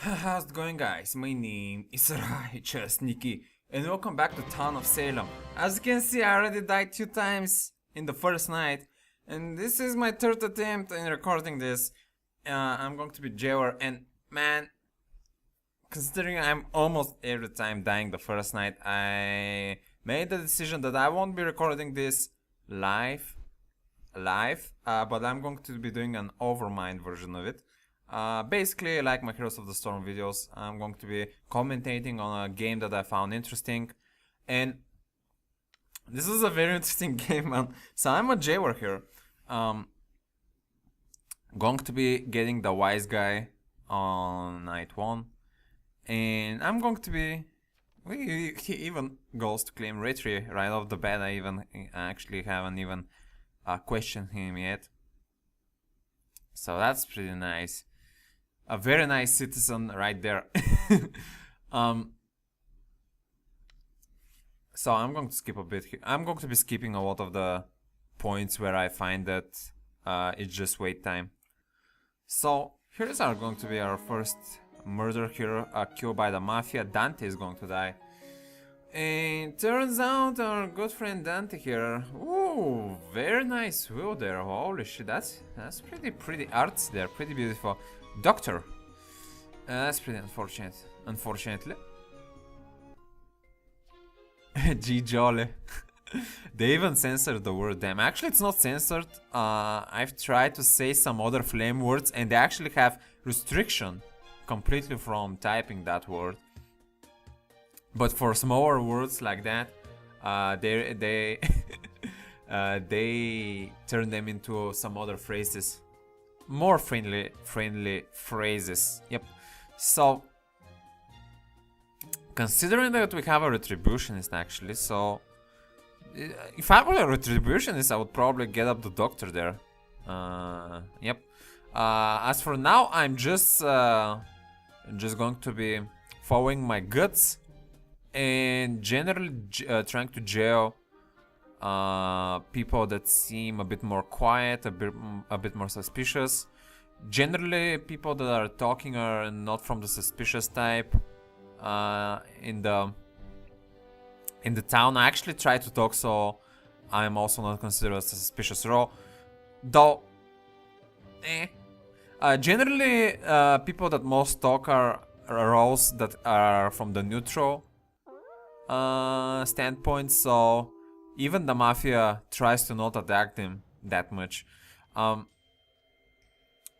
How's it going, guys? My name is Righteous Nikki, and welcome back to town of Salem. As you can see, I already died 2 times in the first night, and this is my third attempt in recording this. I'm going to be jailer, and man, considering I'm almost every time dying the first night, I made the decision that I won't be recording this live, but I'm going to be doing an overmind version of it. Basically, like my Heroes of the Storm videos, I'm going to be commentating on a game that I found interesting, and this is a very interesting game, man. So I'm a jailer here. Going to be getting the wise guy on night 1, and I'm going to be. He even goes to claim retry right off the bat. I actually haven't even questioned him yet, so that's pretty nice. A very nice citizen right there. So I'm going to skip a bit here. I'm going to be skipping a lot of the points where I find that it's just wait time. So here's going to be our first murder here, killed by the mafia. Dante is going to die. And turns out our good friend Dante here. Ooh, very nice wheel there. Holy shit, that's pretty arts there, pretty beautiful. Doctor. That's pretty unfortunate. Unfortunately. G Jolly. They even censored the word damn. Actually, it's not censored. I've tried to say some other flame words, and they actually have restriction completely from typing that word. But for smaller words like that, they they turn them into some other phrases. More friendly phrases. Yep. So considering that we have a retributionist actually, so if I were a retributionist, I would probably get up the doctor there. Yep. As for now, I'm just going to be following my guts and generally trying to jail people that seem a bit more quiet, a bit more suspicious. Generally, people that are talking are not from the suspicious type. In the town, I actually try to talk, so I'm also not considered a suspicious role. Though, generally, people that most talk are roles that are from the neutral standpoint. So even the mafia tries to not attack them that much. I'm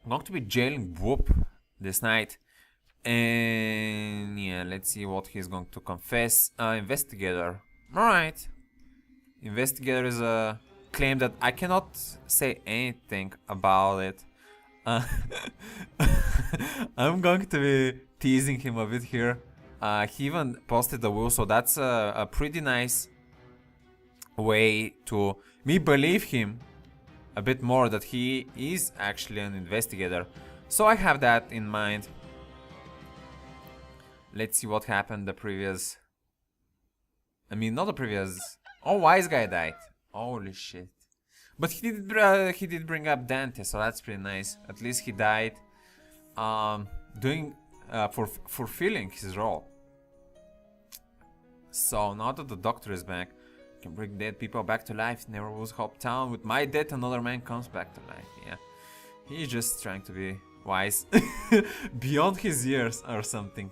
going to be jailing Whoop this night. And yeah, let's see what he's going to confess. Investigator. Alright. Investigator is a claim that I cannot say anything about it. I'm going to be teasing him a bit here. He even posted the will, so that's a pretty nice way to me believe him a bit more that he is actually an investigator. So I have that in mind. Let's see what happened the previous. I mean, not the previous. Oh, wise guy died. Holy shit! But he did bring up Dante, so that's pretty nice. At least he died, fulfilling his role. So now that the doctor is back, can bring dead people back to life. Never was hope town. With my death, another man comes back to life. Yeah, he's just trying to be wise, beyond his years or something.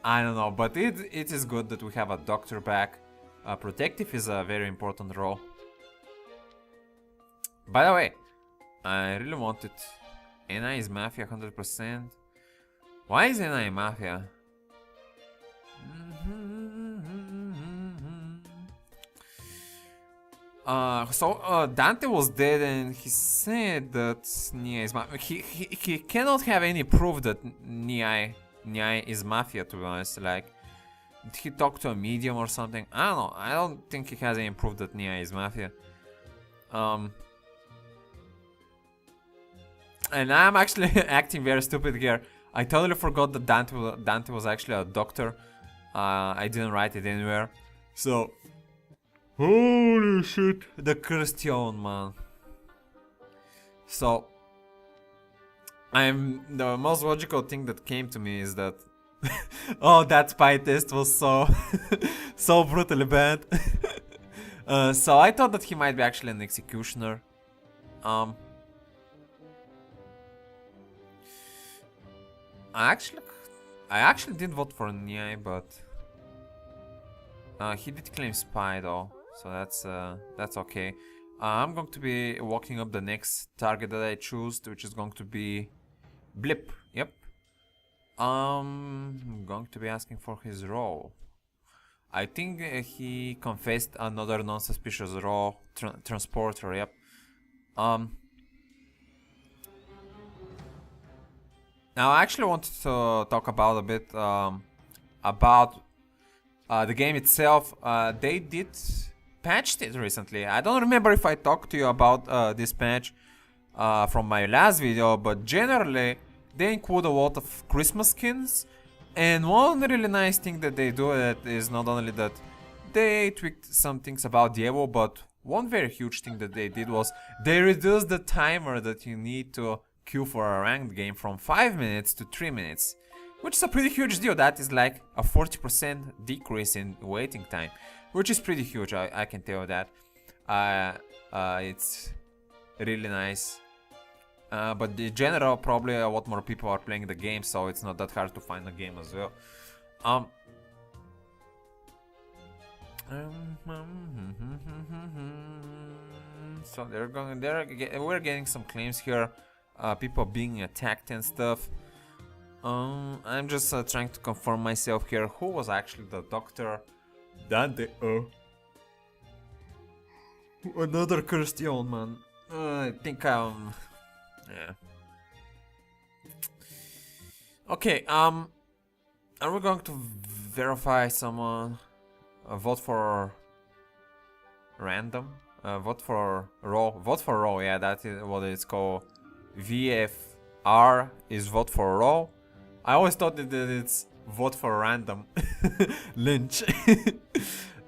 I don't know, but it is good that we have a doctor back. Protective is a very important role. By the way, I really wanted NI is Mafia 100%. Why is NI Mafia? So Dante was dead, and he said that Nia is Mafia. He cannot have any proof that Nia is Mafia, to be honest. Like, did he talk to a medium or something? I don't know. I don't think he has any proof that Nia is Mafia. And I'm actually acting very stupid here. I totally forgot that Dante was actually a doctor. I didn't write it anywhere. So, holy shit, the question, man. So, The most logical thing that came to me is that oh, that spy test was so so brutally bad. So I thought that he might be actually an executioner. I actually did vote for Nyai, but he did claim spy though, so that's okay. I'm going to be walking up the next target that I choose, which is going to be Blip. Yep. I'm going to be asking for his role. I think he confessed another non-suspicious role, transporter. Yep. Now I actually wanted to talk about a bit about the game itself. They did patched it recently. I don't remember if I talked to you about this patch from my last video, but generally they include a lot of Christmas skins, and one really nice thing that they do is not only that they tweaked some things about Diablo, but one very huge thing that they did was they reduced the timer that you need to queue for a ranked game from 5 minutes to 3 minutes, which is a pretty huge deal. That is like a 40% decrease in waiting time, which is pretty huge, I can tell you that. It's really nice. But in general, probably a lot more people are playing the game, so it's not that hard to find a game as well. So we're getting some claims here. People being attacked and stuff. I'm just trying to confirm myself here. Who was actually the doctor? That they another cursed old man. I think yeah. Okay, are we going to verify someone? Vote for random? Vote for raw? Vote for raw, yeah, that is what it's called. VFR is vote for raw. I always thought that it's vote for random. Lynch.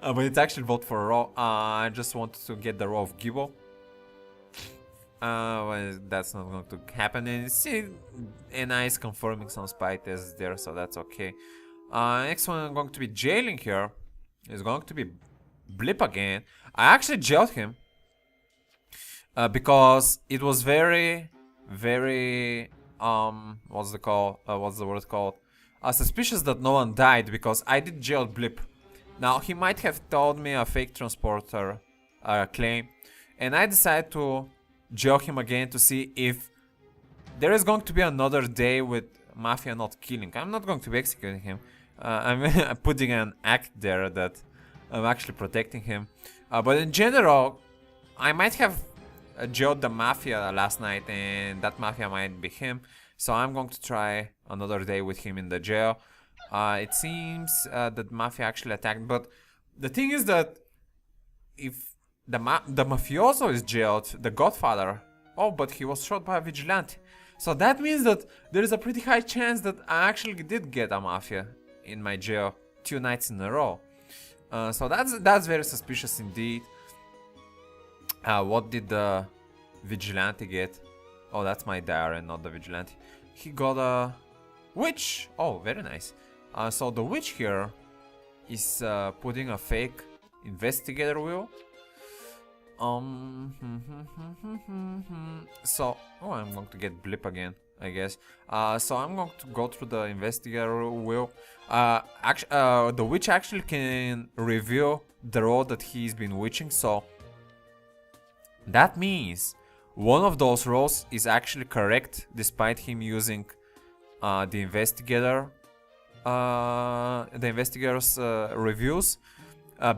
But it's actually vote for raw. I just wanted to get the raw of Gibbo. Well, that's not going to happen, and see, and I is confirming some spy tests there, so that's okay. Next one I'm going to be jailing here is going to be Blip again. I actually jailed him because it was very what's the word called? Suspicious that no one died, because I did jail Blip. Now he might have told me a fake transporter claim, and I decided to jail him again to see if there is going to be another day with Mafia not killing. I'm not going to be executing him. I'm putting an act there that I'm actually protecting him. But in general, I might have jailed the Mafia last night, and that Mafia might be him. So I'm going to try another day with him in the jail. It seems that Mafia actually attacked, but the thing is that if the mafioso is jailed, the Godfather, oh, but he was shot by a vigilante. So that means that there is a pretty high chance that I actually did get a Mafia in my jail 2 nights in a row. So that's very suspicious indeed. What did the vigilante get? Oh, that's my diary, not the vigilante. He got a witch. Oh, very nice. So the witch here is putting a fake investigator wheel. So, oh, I'm going to get Blip again, I guess. So I'm going to go through the investigator wheel. The witch actually can reveal the role that he's been witching, so that means one of those roles is actually correct, despite him using the investigator's reviews.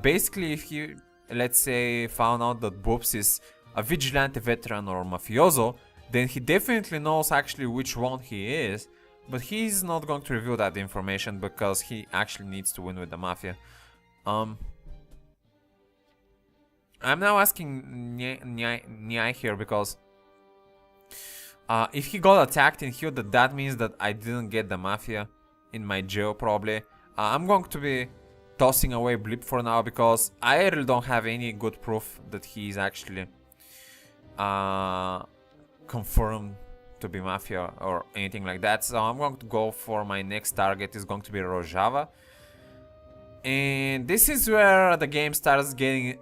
Basically, if he, let's say, found out that Boobs is a vigilante veteran or mafioso, then he definitely knows actually which one he is, but he's not going to reveal that information because he actually needs to win with the Mafia. I'm now asking Nyai here because if he got attacked in here, that means that I didn't get the Mafia in my jail probably. I'm going to be tossing away Blip for now because I really don't have any good proof that he's actually confirmed to be mafia or anything like that. So I'm going to go for my next target is going to be Rojava. And this is where the game starts getting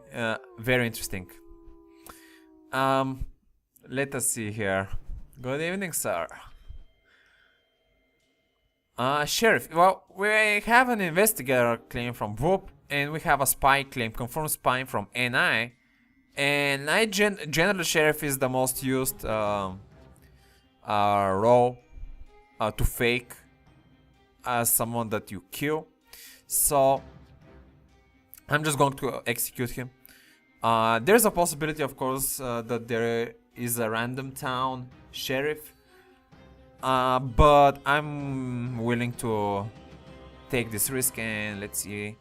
very interesting. Let us see here. Good evening, sir. Sheriff, well, we have an investigator claim from Whoop, and we have a spy claim, confirmed spy from NI. And General Sheriff is the most used role to fake as someone that you kill. So I'm just going to execute him. There's a possibility, of course, that there is a random town sheriff. But I'm willing to take this risk, and let's see.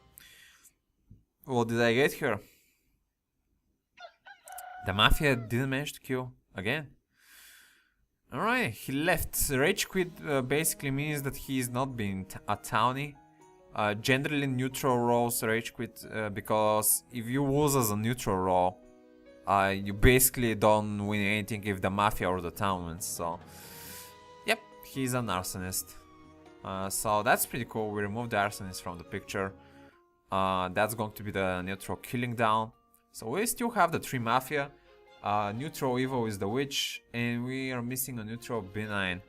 What did I get here? The Mafia didn't manage to kill again. Alright, he left. Rage quit basically means that he's not being a townie. Generally neutral roles rage quit because if you lose as a neutral role, you basically don't win anything if the Mafia or the town wins, so... Yep, he's an arsonist. So that's pretty cool. We removed the arsonist from the picture. That's going to be the neutral killing down. So we still have the 3 Mafia. Neutral evil is the witch, and we are missing a neutral benign.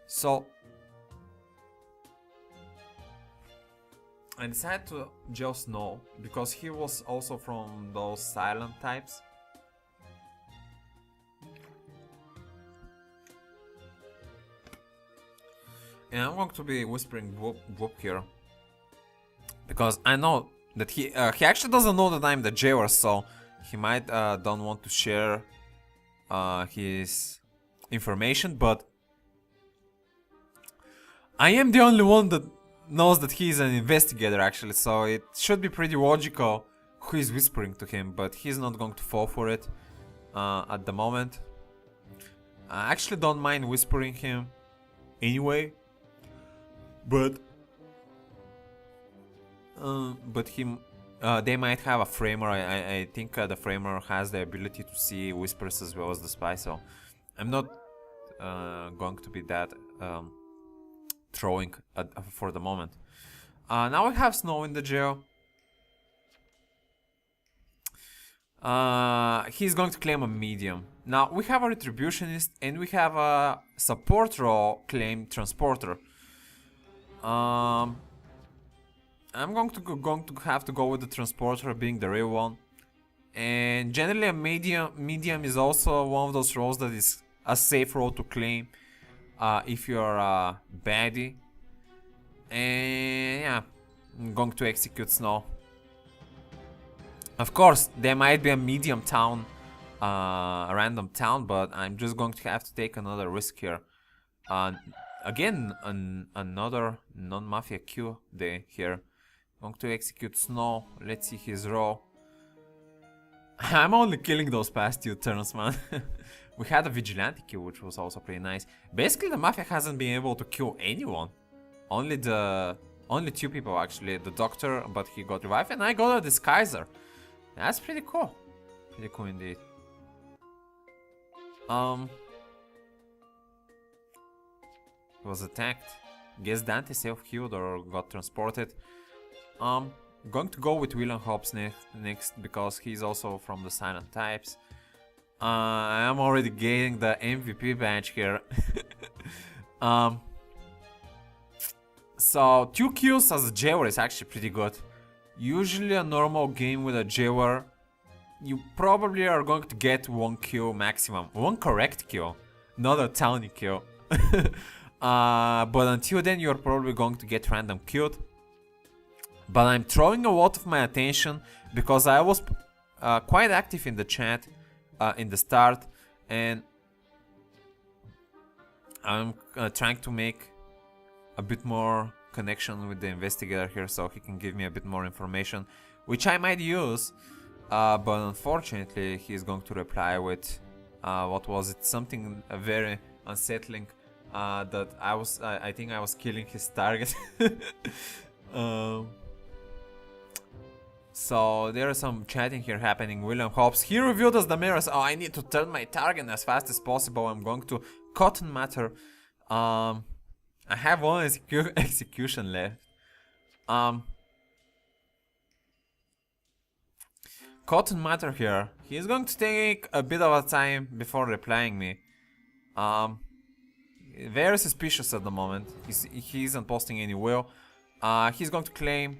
So I decided to jail Snow because he was also from those silent types. And I'm going to be whispering whoop here because I know that he actually doesn't know that I'm the jailer, so he might don't want to share his information, but I am the only one that knows that he is an investigator actually, so it should be pretty logical who is whispering to him, but he's not going to fall for it at the moment. I actually don't mind whispering him anyway, but they might have a framer. I think the framer has the ability to see whispers as well as the spy, so I'm not going to be that throwing for the moment. Now we have Snow in the jail. He's going to claim a medium. Now we have a retributionist and we have a support role claim transporter. I'm going to have to go with the transporter being the real one. And generally a medium is also one of those roles that is a safe role to claim if you're a baddie. And yeah, I'm going to execute Snow. Of course, there might be a medium town, a random town, but I'm just going to have to take another risk here. Again, another non-mafia Q day here. Going to execute Snow. Let's see his role. I'm only killing those past 2 turns, man. We had a vigilante kill, which was also pretty nice. Basically, the Mafia hasn't been able to kill anyone. Only 2 people actually. The doctor, but he got revived, and I got a disguiser. That's pretty cool. Pretty cool indeed. He was attacked. Guess Dante self-healed or got transported. Going to go with William Hobbs next because he's also from the silent types. I am already getting the MVP badge here. So 2 kills as a jailer is actually pretty good. Usually a normal game with a jailer, you probably are going to get 1 kill maximum. 1 correct kill, not a townie kill. But until then you're probably going to get random killed. But I'm throwing a lot of my attention because I was quite active in the chat in the start, and I'm trying to make a bit more connection with the investigator here so he can give me a bit more information, which I might use, but unfortunately he's going to reply with what was it, something very unsettling, that I think I was killing his target. So there is some chatting here happening. William Hobbs, he revealed us the mirrors. Oh, I need to turn my target as fast as possible. I'm going to Cotton Matter. I have one execution left. Cotton Matter here. He's going to take a bit of a time before replying me. Very suspicious at the moment. He isn't posting any will. He's going to claim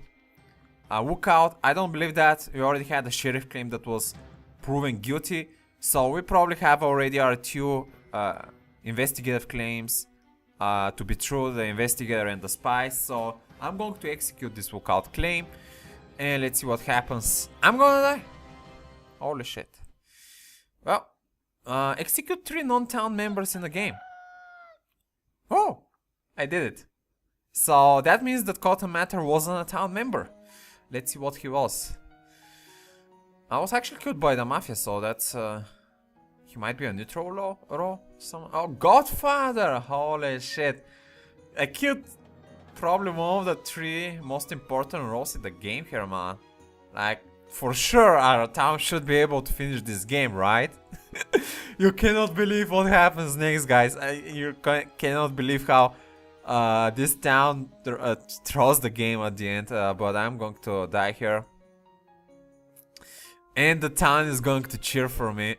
Lookout. I don't believe that. We already had a sheriff claim that was proven guilty. So we probably have already our two investigative claims to be true, the investigator and the spy. So I'm going to execute this Lookout claim. And let's see what happens. I'm gonna die. Holy shit. Well, execute 3 non-town members in the game. Oh, I did it. So that means that Cotton Matter wasn't a town member. Let's see what he was. I was actually killed by the mafia, so that's he might be a neutral role. Oh, Godfather! Holy shit! I killed probably one of the 3 most important roles in the game here, man. Like, for sure, our town should be able to finish this game, right? You cannot believe what happens next, guys. You cannot believe how this town throws the game at the end, but I'm going to die here. And the town is going to cheer for me.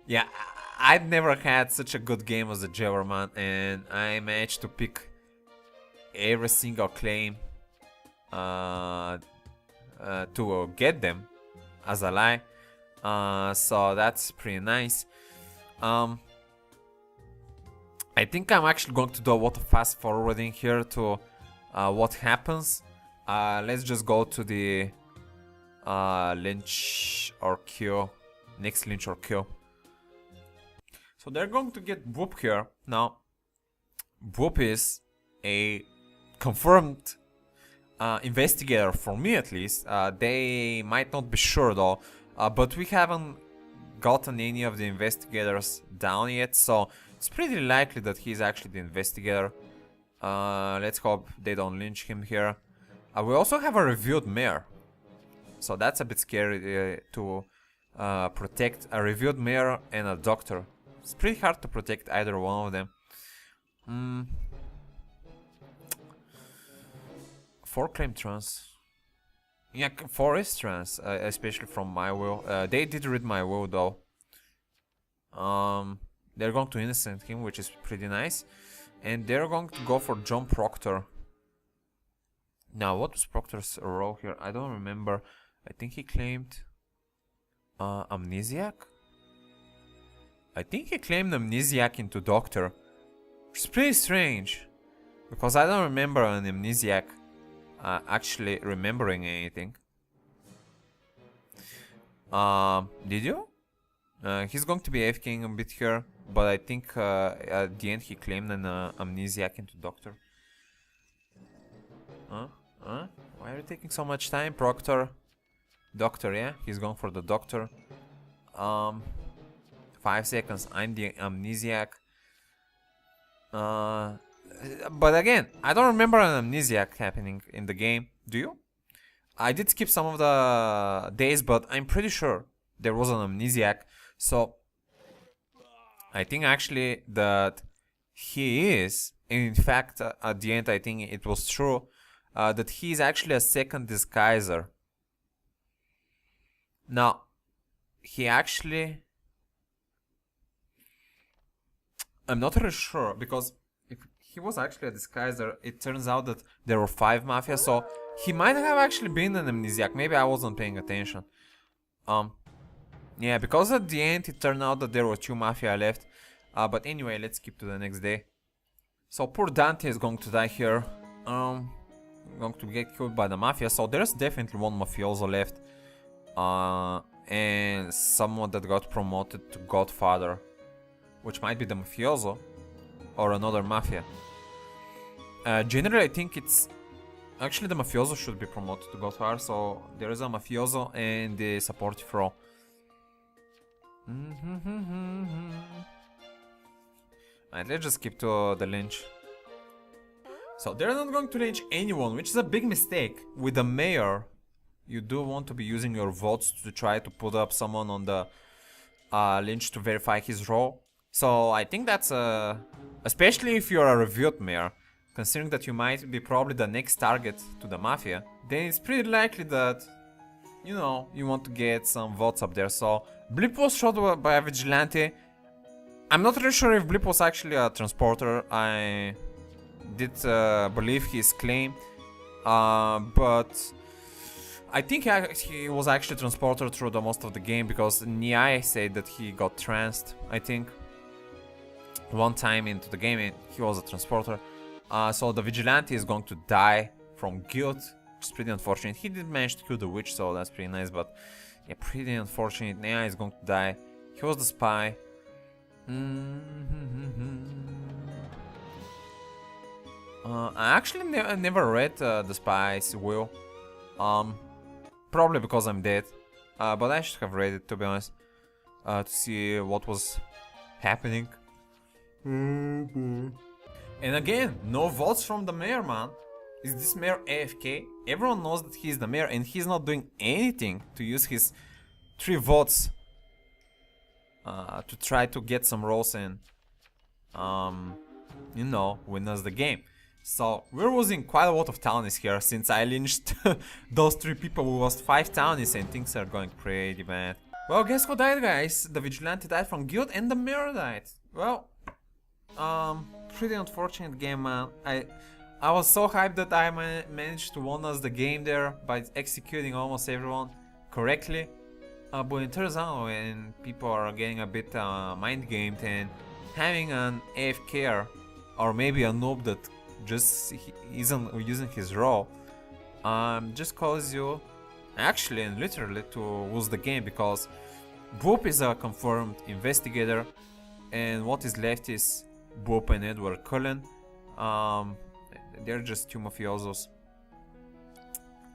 Yeah, I've never had such a good game as a jailer, man, and I managed to pick every single claim to get them as a lie. So that's pretty nice. I think I'm actually going to do a lot of fast forwarding here to what happens. Let's just go to the lynch or kill, next lynch or kill. So they're going to get Whoop here. Now, Whoop is a confirmed investigator for me, at least. They might not be sure though, but we haven't gotten any of the investigators down yet, so it's pretty likely that he's actually the investigator. Let's hope they don't lynch him here. We also have a reviewed mayor, so that's a bit scary to protect a reviewed mayor and a doctor. It's pretty hard to protect either one of them. 4 claim trans. Yeah, 4 is trans, especially from my will. They did read my will though. They're going to innocent him, which is pretty nice. And they're going to go for John Proctor. Now, what was Proctor's role here? I don't remember. I think he claimed amnesiac? I think he claimed amnesiac into Doctor. It's pretty strange, because I don't remember an amnesiac actually remembering anything. Did you? He's going to be AFKing a bit here, but I think at the end he claimed an amnesiac into Doctor. Why are you taking so much time, Proctor? Doctor, yeah? He's going for the Doctor. 5 seconds, I'm the amnesiac. But again, I don't remember an amnesiac happening in the game. Do you? I did skip some of the days, but I'm pretty sure there was an amnesiac. So I think actually that he is, in fact, at the end I think it was true, that he is actually a second disguiser. Now, he actually... I'm not really sure, because if he was actually a disguiser, it turns out that there were 5 mafia, so he might have actually been an amnesiac. Maybe I wasn't paying attention. Yeah, because at the end it turned out that there were 2 mafia left. But anyway, let's skip to the next day. So poor Dante is going to die here. Going to get killed by the mafia. So there's definitely one mafioso left. And someone that got promoted to Godfather, which might be the mafioso or another mafia. Generally, I think it's actually the mafioso should be promoted to Godfather. So there is a mafioso and the supportive role. Alright, let's just skip to the lynch. So they're not going to lynch anyone, which is a big mistake. With the mayor, you do want to be using your votes to try to put up someone on the lynch to verify his role. So I think that's especially if you're a reviewed mayor, considering that you might be probably the next target to the mafia, then it's pretty likely that, you know, you want to get some votes up there. So Blip was shot by a vigilante. I'm not really sure if Blip was actually a transporter. I did believe his claim, but I think he was actually transporter through the most of the game, because Niai said that he got tranced, I think, one time into the game, and he was a transporter. So the vigilante is going to die from guilt, which is pretty unfortunate. He did manage to kill the witch, so that's pretty nice, but yeah, pretty unfortunate. Niai is going to die. He was the spy. I actually never read the spy's will. Probably because I'm dead. But I should have read it, to be honest, to see what was happening. And again, no votes from the mayor, man. Is this mayor AFK? Everyone knows that he's the mayor, and he's not doing anything to use his 3 votes to try to get some roles and, you know, win us the game. So we're losing quite a lot of townies here, since I lynched those 3 people. We lost 5 townies and things are going pretty bad. Well, guess who died, guys? The vigilante died from guilt and the mayor died. Well, pretty unfortunate game, man. I was so hyped that I managed to win us the game there by executing almost everyone correctly. But it turns out when people are getting a bit mind gamed, and having an AFK or maybe a noob that just isn't using his role, just causes you actually and literally to lose the game, because Boop is a confirmed investigator, and what is left is Boop and Edward Cullen. They're just 2 mafiosos.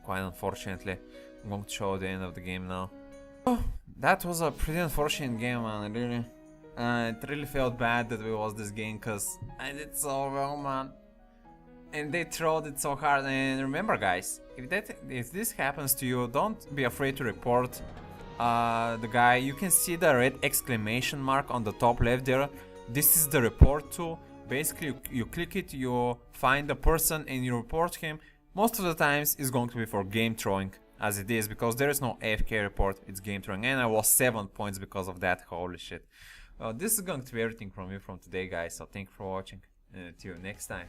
Quite unfortunately. I'm going to show the end of the game now. Oh, that was a pretty unfortunate game, man. Really, it really felt bad that we lost this game, because I did so well, man. And they throwed it so hard. And remember, guys, if this happens to you, don't be afraid to report the guy. You can see the red exclamation mark on the top left there. This is the report tool. Basically, you click it, you find the person and you report him. Most of the times it's going to be for game throwing, as it is, because there is no AFK report, it's game throwing. And I lost 7 points because of that. Holy shit. Well, this is going to be everything from me from today, guys. So thank you for watching, and until next time,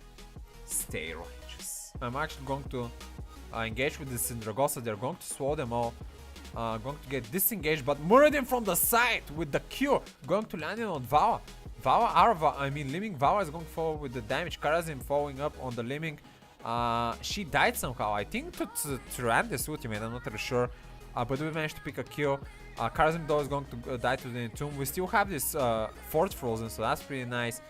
stay righteous. I'm actually going to engage with the Syndragosa. They're going to swallow them all. Going to get disengaged, but murder them from the side with the Q. Going to land on Vawa. Liming Vawa is going forward with the damage. Karazim following up on the Liming. She died somehow. I think to run this ultimate, I'm not really sure. But we managed to pick a kill. Karazim though is going to die to the Entomb. We still have this fort frozen, so that's pretty nice.